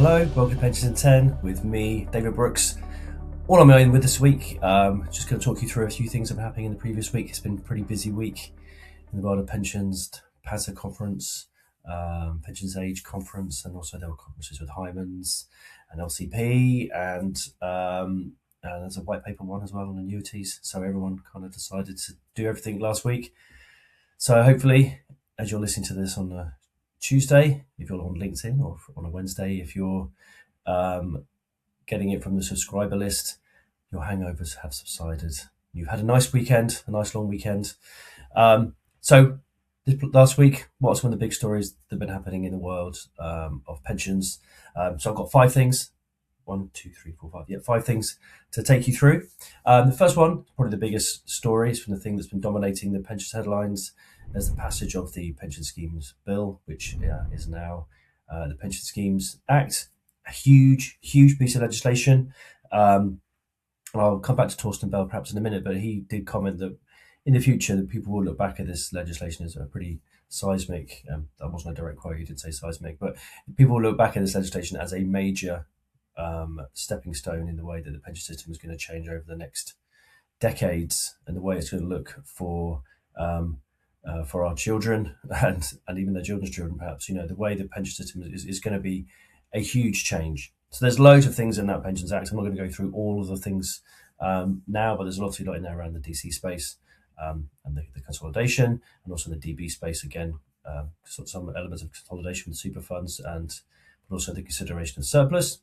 Hello, welcome to Pensions in 10 with me, David Brooks. All I'm going with this week, just going to talk you through a few things that have been happening in the previous week. It's been a pretty busy week in the world of pensions, PASA conference, Pensions Age conference, and also there were conferences with Hymans and LCP, and there's a white paper one as well on annuities. So everyone kind of decided to do everything last week. So hopefully, as you're listening to this on a Tuesday, if you're on LinkedIn, or on a Wednesday, if you're getting it from the subscriber list, your hangovers have subsided. You've had a nice weekend, a nice long weekend. So this last week, what's one of the big stories that have been happening in the world of pensions? So I've got 5 things. 1, 2, 3, 4, 5. Yeah, 5 things to take you through. The first one, probably the biggest story, is from the thing that's been dominating the pensions headlines, as the passage of the Pension Schemes Bill, which is now the Pension Schemes Act. A huge piece of legislation. I'll come back to Torsten perhaps in a minute, but he did comment that in the future that people will look back at this legislation as a pretty seismic, that wasn't a direct quote, he did say seismic, but people will look back at this legislation as a major stepping stone in the way that the pension system is going to change over the next decades, and the way it's going to look for our children and even their children's children, perhaps. The way the pension system is going to be a huge change. So there's loads of things in that Pensions Act. I'm not going to go through all of the things now, but there's a lot in there around the DC space and the consolidation, and also the DB space again. Some elements of consolidation with super funds, but also the consideration of surplus.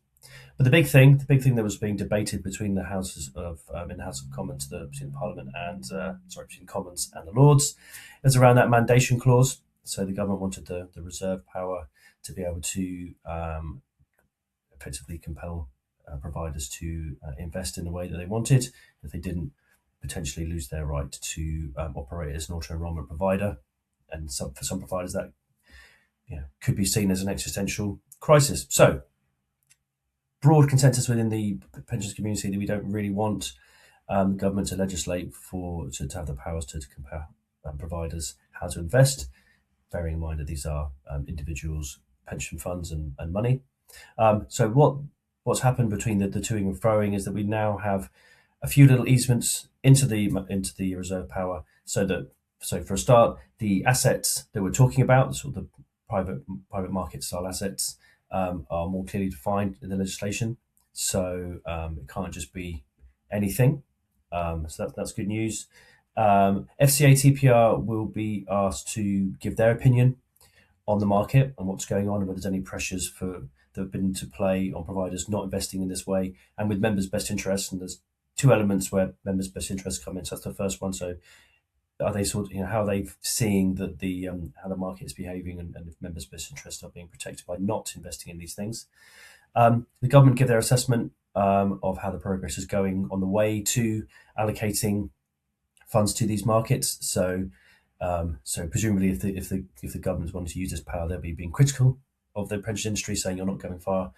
But the big thing that was being debated between the houses of in the House of Commons, between Parliament and between Commons and the Lords, is around that mandation clause. So the government wanted the reserve power to be able to effectively compel providers to invest in the way that they wanted. If they didn't, potentially lose their right to operate as an auto-enrollment provider. And for some providers, that could be seen as an existential crisis. So broad consensus within the pensions community that we don't really want the government to legislate to have the powers to compel providers how to invest, bearing in mind that these are individuals' pension funds and money. So what's happened between the toing and froing is that we now have a few little easements into the reserve power, so for a start, the assets that we're talking about, sort of the private market style assets, are more clearly defined in the legislation. So it can't just be anything. So that's good news. FCA TPR will be asked to give their opinion on the market and what's going on, and whether there's any pressures that have been to play on providers not investing in this way and with members' best interests. And there's 2 elements where members' best interests come in. So that's the first one. So are they how are they seeing that how the market is behaving, and if members' best interests are being protected by not investing in these things? The government give their assessment of how the progress is going on the way to allocating funds to these markets. So presumably, if the government is wanting to use this power, they'll be being critical of the pension industry, saying you're not going far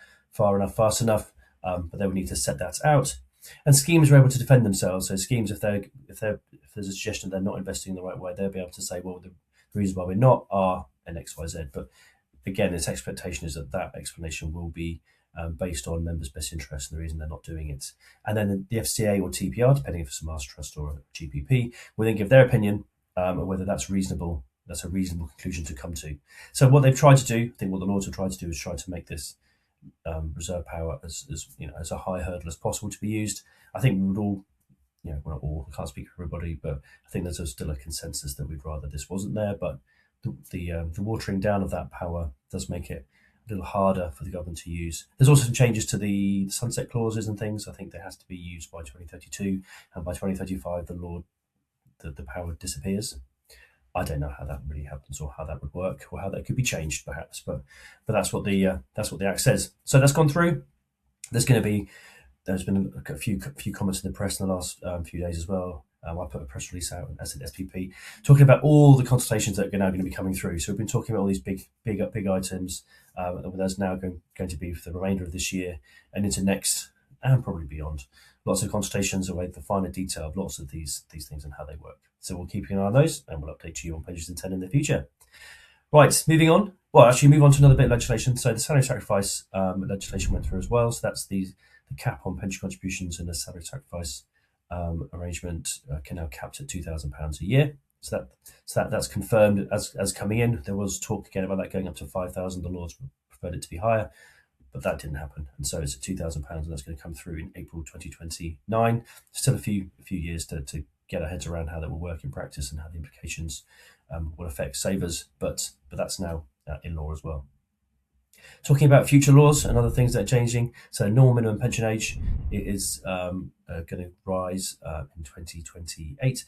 enough, fast enough. But they would need to set that out. And schemes are able to defend themselves. So schemes, if there's a suggestion they're not investing in the right way, they'll be able to say, well, the reasons why we're not are an X, Y, Z. But again, its expectation is that explanation will be based on members' best interest and the reason they're not doing it. And then the FCA or TPR, depending if it's a master trust or a GPP, will then give their opinion on whether that's reasonable. That's a reasonable conclusion to come to. So what they've tried to do, I think what the Lords have tried to do, is try to make this reserve power as a high hurdle as possible to be used. I think we would all, well, not all, I can't speak for everybody, but I think there's still a consensus that we'd rather this wasn't there. But the watering down of that power does make it a little harder for the government to use. There's also some changes to the sunset clauses and things. I think they has to be used by 2032, and by 2035 the power disappears. I don't know how that really happens, or how that would work, or how that could be changed, perhaps. But that's what the Act says. So that's gone through. There's been a few comments in the press in the last few days as well. I put a press release out as an SPP talking about all the consultations that are now going to be coming through. So we've been talking about all these big items that's now going to be for the remainder of this year and into next, and probably beyond. Lots of consultations away the finer detail of lots of these things and how they work. So we'll keep an eye on those, and we'll update you on Pensions in 10 in the future. Right, moving on Well, actually, move on to another bit of legislation. So the salary sacrifice legislation went through as well. So that's the cap on pension contributions, and the salary sacrifice arrangement can now capped at £2,000 a year. That's confirmed as coming in. There was talk again about that going up to 5,000. The Lords preferred it to be higher, but that didn't happen, and so it's at £2,000, and that's going to come through in April 2029. Still a few years to get our heads around how that will work in practice and how the implications will affect savers, but that's now in law as well. Talking about future laws and other things that are changing, so normal minimum pension age is going to rise in 2028,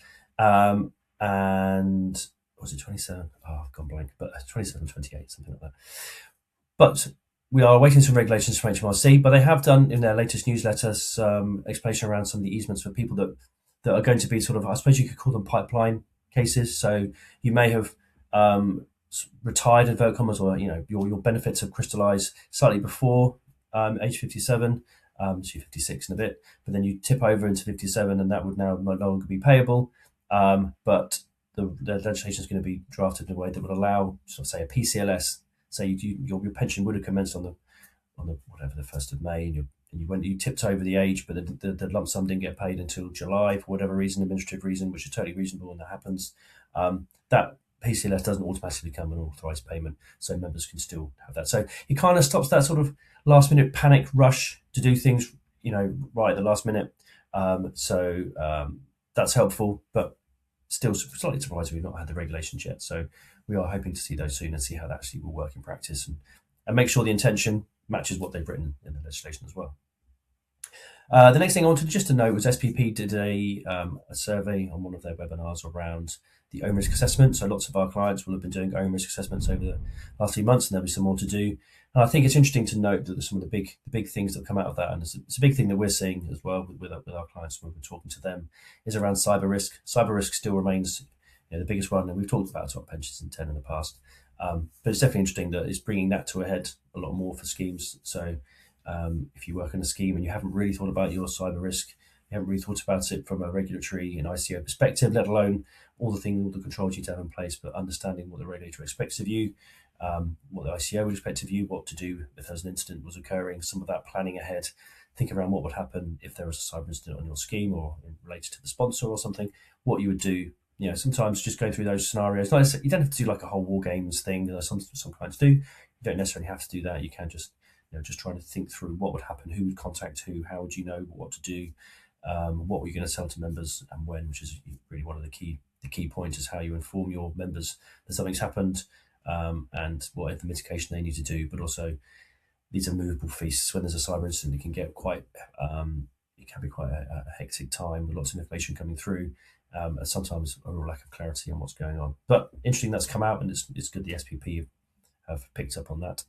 and was it 27? Oh, I've gone blank, but 27, 28, something like that. But we are awaiting some regulations from HMRC, but they have done in their latest newsletter some explanation around some of the easements for people that are going to be sort of, I suppose you could call them pipeline cases. So you may have retired, inverted commas, or your benefits have crystallised slightly before age 57, so you're 56 and a bit, but then you tip over into 57, and that would now no longer be payable. But the legislation is going to be drafted in a way that would allow, sort of say, a PCLS. Say your pension would have commenced on the whatever the 1st of May, and you tipped over the age, but the lump sum didn't get paid until July for whatever reason, administrative reason, which is totally reasonable when that happens. That PCLS doesn't automatically become an authorised payment, so members can still have that. So it kind of stops that sort of last minute panic rush to do things, right at the last minute. That's helpful, but still slightly surprised we've not had the regulations yet. So we are hoping to see those soon and see how that actually will work in practice, and make sure the intention matches what they've written in the legislation as well. The next thing I wanted just to note was SPP did a survey on one of their webinars around the own risk assessment. So lots of our clients will have been doing own risk assessments over the last few months, and there'll be some more to do. And I think it's interesting to note that some of the big things that come out of that, and it's a big thing that we're seeing as well with our clients when we're talking to them, is around cyber risk. Cyber risk still remains the biggest one, and we've talked about top pensions in 10 in the past. But it's definitely interesting that it's bringing that to a head a lot more for schemes. So if you work in a scheme and you haven't really thought about your cyber risk, you haven't really thought about it from a regulatory and ICO perspective, let alone all the controls you have in place, but understanding what the regulator expects of you, what the ICO would expect of you, what to do if there's an incident was occurring, some of that planning ahead, think around what would happen if there was a cyber incident on your scheme or related to the sponsor or something, what you would do. Sometimes just going through those scenarios, you don't have to do like a whole war games thing. Some clients do. You don't necessarily have to do that. You can just trying to think through what would happen, who would contact who, how would you know what to do, what were you going to sell to members and when, which is really one of the key points, is how you inform your members that something's happened, and what the mitigation they need to do. But also, these are movable feasts. When there's a cyber incident, it can get quite a hectic time with lots of information coming through, and sometimes a real lack of clarity on what's going on. But interesting that's come out, and it's good the SPP have picked up on that.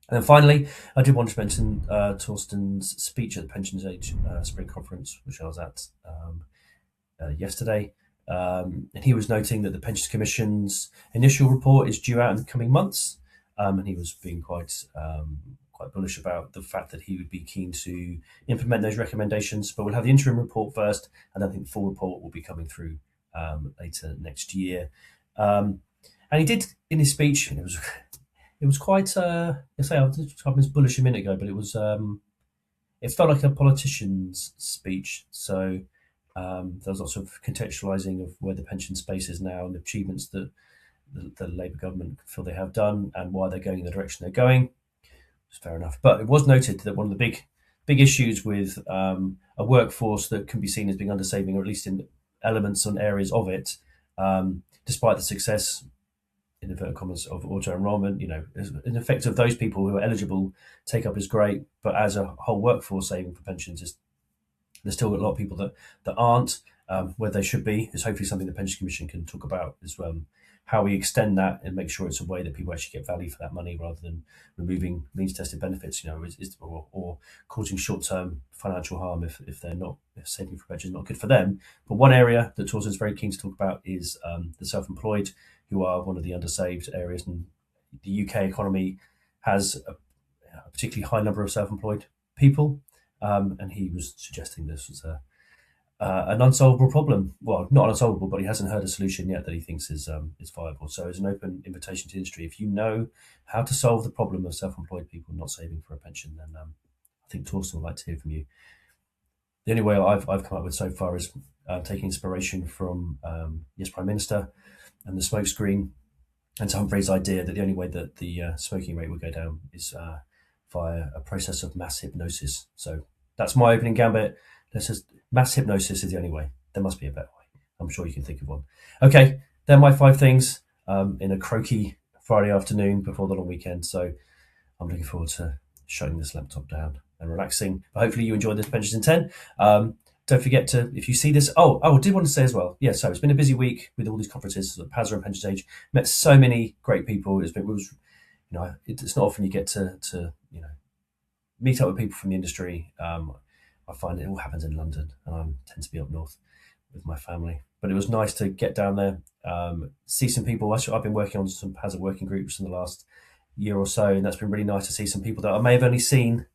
And then finally, I did want to mention Torsten's speech at the Pensions Age Spring Conference, which I was at yesterday. And he was noting that the Pensions Commission's initial report is due out in the coming months. And he was being quite bullish about the fact that he would be keen to implement those recommendations. But we'll have the interim report first, and I think the full report will be coming through later next year. And he did, in his speech, and it was quite, I was bullish a minute ago, but it felt like a politician's speech. So there was lots of contextualising of where the pension space is now and the achievements that the Labour government feel they have done and why they're going in the direction they're going. It's fair enough. But it was noted that one of the big issues with a workforce that can be seen as being undersaving, or at least in elements and areas of it, despite the success, in inverted commas, of auto enrollment, an effect of those people who are eligible take up is great, but as a whole workforce saving for pensions, there's still a lot of people that aren't where they should be. Is hopefully something the Pension Commission can talk about as well, how we extend that and make sure it's a way that people actually get value for that money rather than removing means tested benefits, or causing short-term financial harm if saving for pension is not good for them. But one area that Torsten is very keen to talk about is the self-employed, who are one of the undersaved areas. And the UK economy has a particularly high number of self-employed people. And he was suggesting this was an unsolvable problem. Well, not unsolvable, but he hasn't heard a solution yet that he thinks is viable. So, it's an open invitation to the industry. If you know how to solve the problem of self-employed people not saving for a pension, then I think Torsten would like to hear from you. The only way I've come up with so far is taking inspiration from Yes Prime Minister and the smoke screen, and Humphrey's idea that the only way that the smoking rate would go down is via a process of mass hypnosis. So that's my opening gambit. Mass hypnosis is the only way. There must be a better way. I'm sure you can think of one. Okay, they're my 5 things in a croaky Friday afternoon before the long weekend. So I'm looking forward to shutting this laptop down and relaxing. But hopefully you enjoyed this Pensions in 10. Don't forget to, if you see this, I did want to say as well, yeah, so it's been a busy week with all these conferences, PASA and Pensions Age. Met so many great people. It's not often you get to meet up with people from the industry. I find it all happens in London, and I tend to be up north with my family. But it was nice to get down there, see some people. I've been working on some PASA working groups in the last year or so, and that's been really nice to see some people that I may have only seen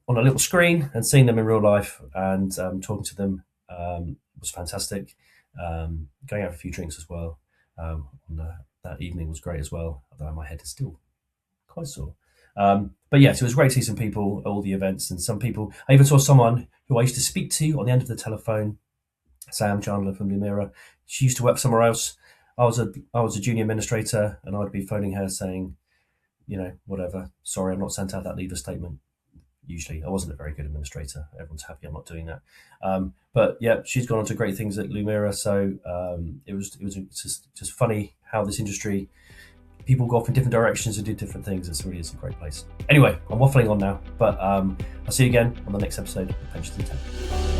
on a little screen and seeing them in real life, and talking to them was fantastic. Going out for a few drinks as well that evening was great as well, although my head is still quite sore. But yes, it was great to see some people at all the events, and some people. I even saw someone who I used to speak to on the end of the telephone, Sam Chandler from Lumira. She used to work somewhere else. I was a junior administrator, and I'd be phoning her saying, whatever. Sorry, I've not sent out that leaver statement. Usually, I wasn't a very good administrator. Everyone's happy I'm not doing that. But yeah, she's gone on to great things at Lumira. So it was just funny how this industry, people go off in different directions and do different things. It really is a great place. Anyway, I'm waffling on now, but I'll see you again on the next episode of Pensions in 10.